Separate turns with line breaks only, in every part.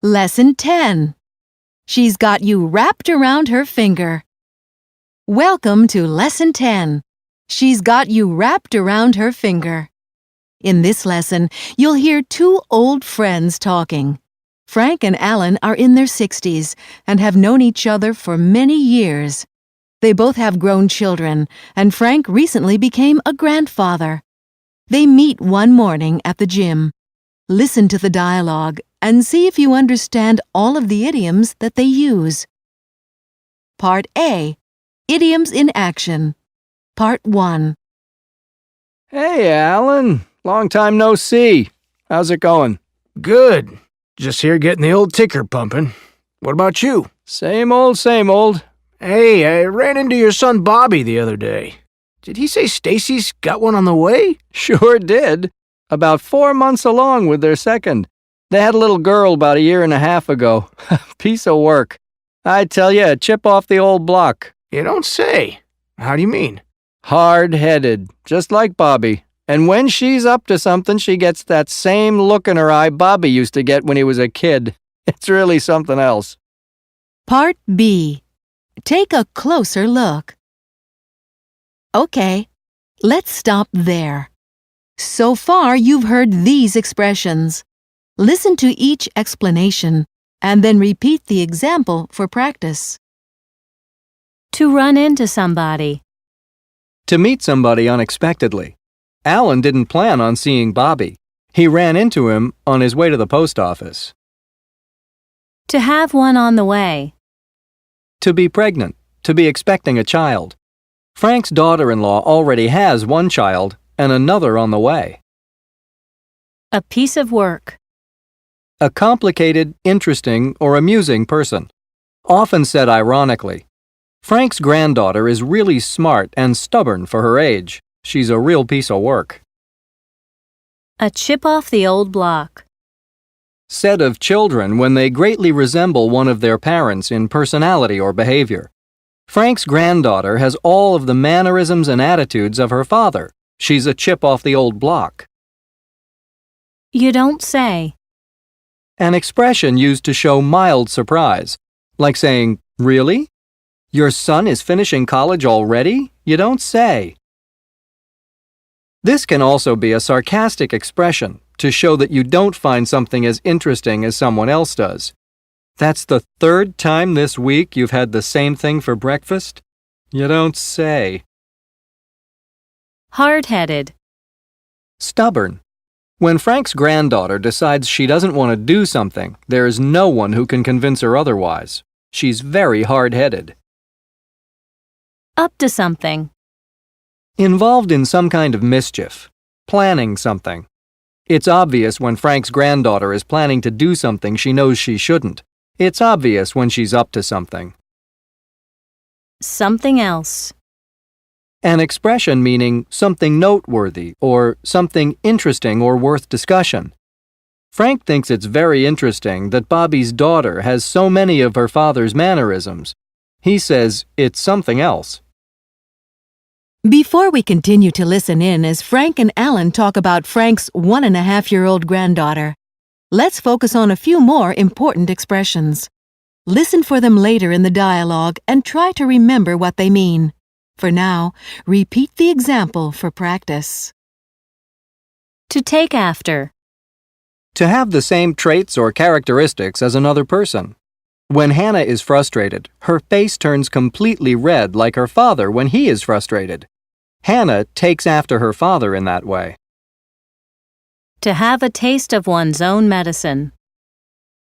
Lesson 10. She's got you wrapped around her finger. Welcome to Lesson 10. She's got you wrapped around her finger. In this lesson, you'll hear two old friends talking. Frank and Alan are in their 60s and have known each other for many years. They both have grown children, and Frank recently became a grandfather. They meet one morning at the gym. Listen to the dialogue and see if you understand all of the idioms that they use. Part A. Idioms in Action. Part 1.
Hey, Alan. Long time no see. How's it going?
Good. Just here getting the old ticker pumping. What about you?
Same old, same old.
Hey, I ran into your son Bobby the other day. Did he say Stacy's got one on the way?
Sure did. About 4 months along with their second. They had a little girl about 1.5 years ago. Piece of work. I tell you, a chip off the old block.
You don't say. How do you mean?
Hard-headed, just like Bobby. And when she's up to something, she gets that same look in her eye Bobby used to get when he was a kid. It's really something else.
Part B. Take a closer look. Okay, let's stop there. So far, you've heard these expressions. Listen to each explanation and then repeat the example for practice.
To run into somebody.
To meet somebody unexpectedly. Alan didn't plan on seeing Bobby. He ran into him on his way to the post office.
To have one on the way.
To be pregnant. To be expecting a child. Frank's daughter-in-law already has one child and another on the way.
A piece of work.
A complicated, interesting, or amusing person. Often said ironically. Frank's granddaughter is really smart and stubborn for her age. She's a real piece of work.
A chip off the old block.
Said of children when they greatly resemble one of their parents in personality or behavior. Frank's granddaughter has all of the mannerisms and attitudes of her father. She's a chip off the old block.
You don't say.
An expression used to show mild surprise, like saying, "Really? Your son is finishing college already? You don't say." This can also be a sarcastic expression to show that you don't find something as interesting as someone else does. That's the 3rd time this week you've had the same thing for breakfast? You don't say.
Hardheaded.
Stubborn. When Frank's granddaughter decides she doesn't want to do something, there is no one who can convince her otherwise. She's very hard-headed.
Up to something.
Involved in some kind of mischief. Planning something. It's obvious when Frank's granddaughter is planning to do something she knows she shouldn't. It's obvious when she's up to something.
Something else.
An expression meaning something noteworthy or something interesting or worth discussion. Frank thinks it's very interesting that Bobby's daughter has so many of her father's mannerisms. He says it's something else.
Before we continue to listen in as Frank and Alan talk about Frank's 1.5-year-old granddaughter, let's focus on a few more important expressions. Listen for them later in the dialogue and try to remember what they mean. For now, repeat the example for practice.
To take after.
To have the same traits or characteristics as another person. When Hannah is frustrated, her face turns completely red like her father when he is frustrated. Hannah takes after her father in that way.
To have a taste of one's own medicine.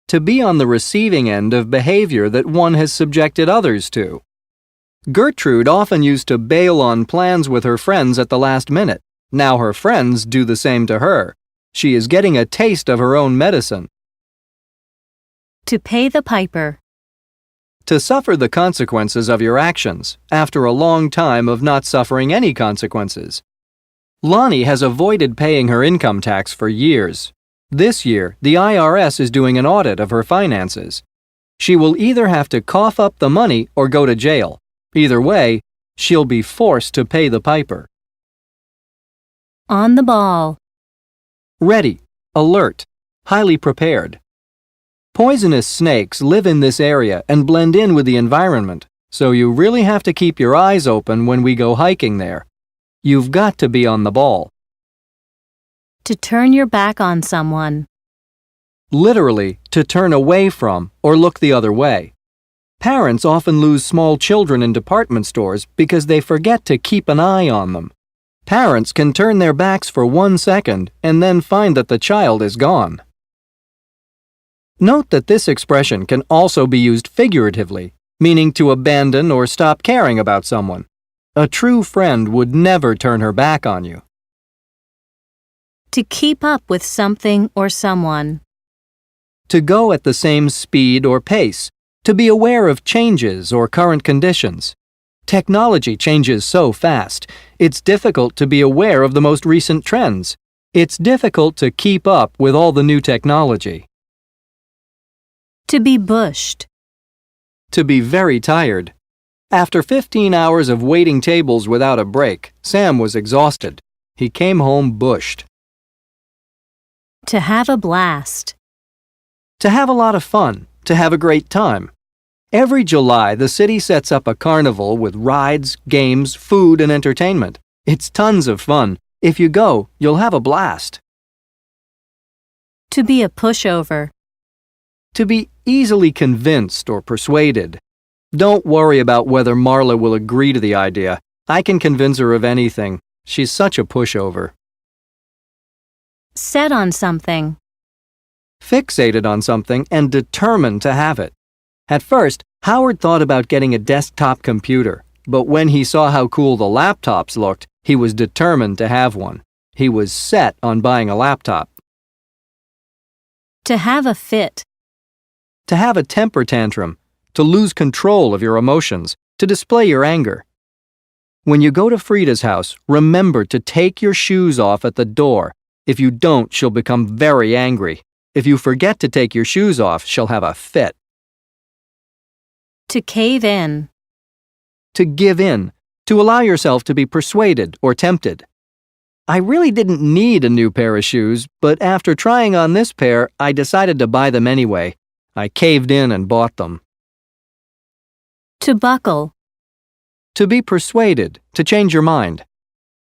To be on the receiving end of behavior that one has subjected others to. Gertrude often used to bail on plans with her friends at the last minute. Now her friends do the same to her. She is getting a taste of her own medicine.
To pay the piper.
To suffer the consequences of your actions after a long time of not suffering any consequences. Lonnie has avoided paying her income tax for years. This year, the IRS is doing an audit of her finances. She will either have to cough up the money or go to jail. Either way, she'll be forced to pay the piper.
On the ball.
Ready, alert, highly prepared. Poisonous snakes live in this area and blend in with the environment, so you really have to keep your eyes open when we go hiking there. You've got to be on the ball.
To turn your back on someone.
Literally, to turn away from or look the other way. Parents often lose small children in department stores because they forget to keep an eye on them. Parents can turn their backs for 1 second and then find that the child is gone. Note that this expression can also be used figuratively, meaning to abandon or stop caring about someone. A true friend would never turn her back on you.
To keep up with something or someone.
To go at the same speed or pace. To be aware of changes or current conditions. Technology changes so fast, it's difficult to be aware of the most recent trends. It's difficult to keep up with all the new technology.
To be bushed.
To be very tired. After 15 hours of waiting tables without a break, Sam was exhausted. He came home bushed.
To have a blast.
To have a lot of fun, to have a great time. Every July, the city sets up a carnival with rides, games, food, and entertainment. It's tons of fun. If you go, you'll have a blast.
To be a pushover.
To be easily convinced or persuaded. Don't worry about whether Marla will agree to the idea. I can convince her of anything. She's such a pushover.
Set on something.
Fixated on something and determined to have it. At first, Howard thought about getting a desktop computer, but when he saw how cool the laptops looked, he was determined to have one. He was set on buying a laptop.
To have a fit.
To have a temper tantrum. To lose control of your emotions. To display your anger. When you go to Frida's house, remember to take your shoes off at the door. If you don't, she'll become very angry. If you forget to take your shoes off, she'll have a fit.
To cave in.
To give in. To allow yourself to be persuaded or tempted. I really didn't need a new pair of shoes, but after trying on this pair, I decided to buy them anyway. I caved in and bought them.
To buckle.
To be persuaded, to change your mind.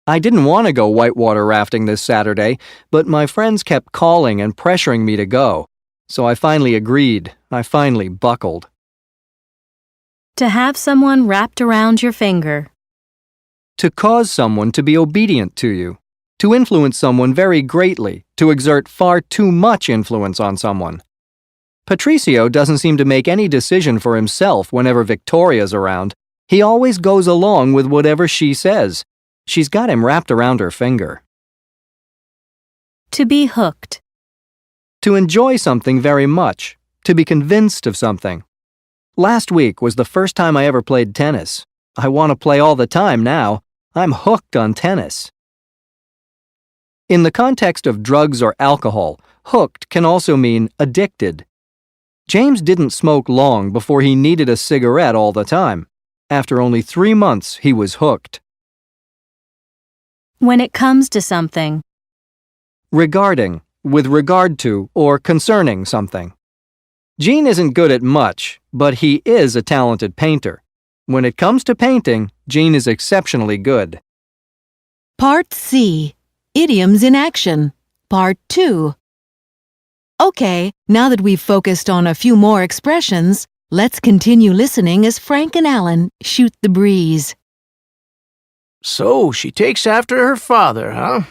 I didn't want to go whitewater rafting this Saturday, but my friends kept calling and pressuring me to go. So I finally agreed. I finally buckled.
To have someone wrapped around your finger.
To cause someone to be obedient to you. To influence someone very greatly. To exert far too much influence on someone. Patricio doesn't seem to make any decision for himself whenever Victoria's around. He always goes along with whatever she says. She's got him wrapped around her finger.
To be hooked.
To enjoy something very much. To be convinced of something. Last week was the first time I ever played tennis. I want to play all the time now. I'm hooked on tennis. In the context of drugs or alcohol, hooked can also mean addicted. James didn't smoke long before he needed a cigarette all the time. After only 3 months, he was hooked.
When it comes to something.
Regarding, with regard to, or concerning something. Gene isn't good at much, but he is a talented painter. When it comes to painting, Gene is exceptionally good.
Part C. Idioms in Action. Part 2. Okay, now that we've focused on a few more expressions, let's continue listening as Frank and Alan shoot the breeze.
So she takes after her father, huh?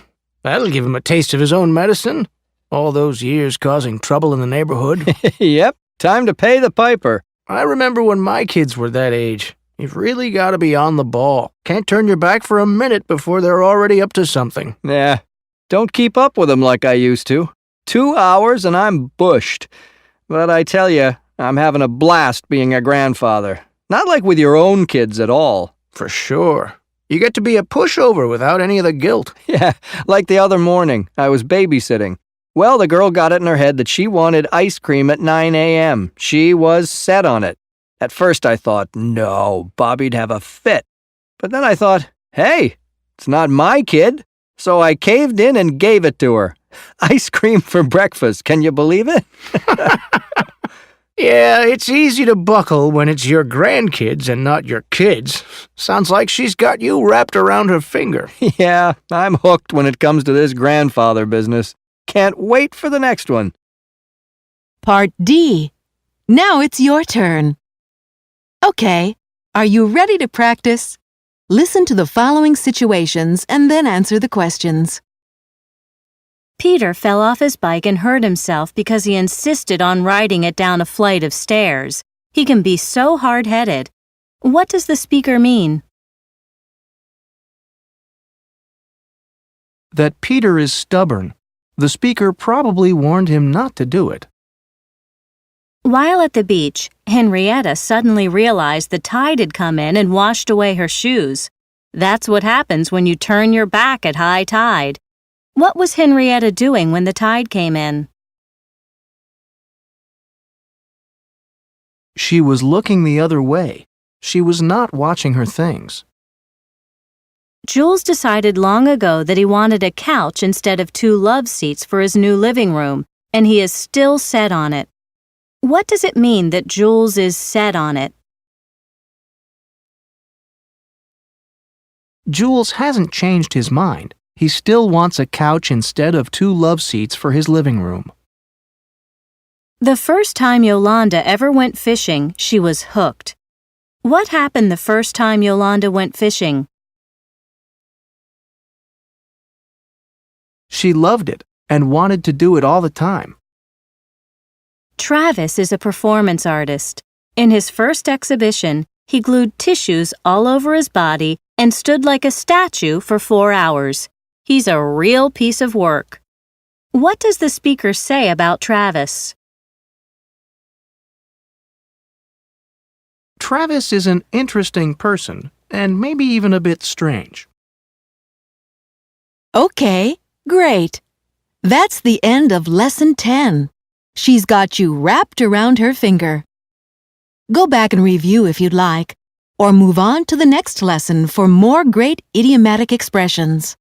That'll give him a taste of his own medicine. All those years causing trouble in the neighborhood.
Yep, time to pay the piper.
I remember when my kids were that age. You've really got to be on the ball. Can't turn your back for a minute before they're already up to something.
Yeah, don't keep up with them like I used to. 2 hours and I'm bushed. But I tell you, I'm having a blast being a grandfather. Not like with your own kids at all.
For sure. You get to be a pushover without any of the guilt.
Yeah, like the other morning, I was babysitting. Well, the girl got it in her head that she wanted ice cream at 9 a.m. She was set on it. At first I thought, no, Bobby'd have a fit. But then I thought, hey, it's not my kid. So I caved in and gave it to her. Ice cream for breakfast, can you believe it?
Yeah, it's easy to buckle when it's your grandkids and not your kids. Sounds like she's got you wrapped around her finger.
Yeah, I'm hooked when it comes to this grandfather business. Can't wait for the next one.
Part D. Now it's your turn. Okay, are you ready to practice? Listen to the following situations and then answer the questions.
Peter fell off his bike and hurt himself because he insisted on riding it down a flight of stairs. He can be so hard-headed. What does the speaker mean?
That Peter is stubborn. The speaker probably warned him not to do it.
While at the beach, Henrietta suddenly realized the tide had come in and washed away her shoes. That's what happens when you turn your back at high tide. What was Henrietta doing when the tide came in?
She was looking the other way. She was not watching her things.
Jules decided long ago that he wanted a couch instead of 2 love seats for his new living room, and he is still set on it. What does it mean that Jules is set on it?
Jules hasn't changed his mind. He still wants a couch instead of 2 love seats for his living room.
The first time Yolanda ever went fishing, she was hooked. What happened the first time Yolanda went fishing?
She loved it and wanted to do it all the time.
Travis is a performance artist. In his first exhibition, he glued tissues all over his body and stood like a statue for 4 hours. He's a real piece of work. What does the speaker say about Travis?
Travis is an interesting person and maybe even a bit strange.
Okay, great. That's the end of Lesson 10. She's got you wrapped around her finger. Go back and review if you'd like, or move on to the next lesson for more great idiomatic expressions.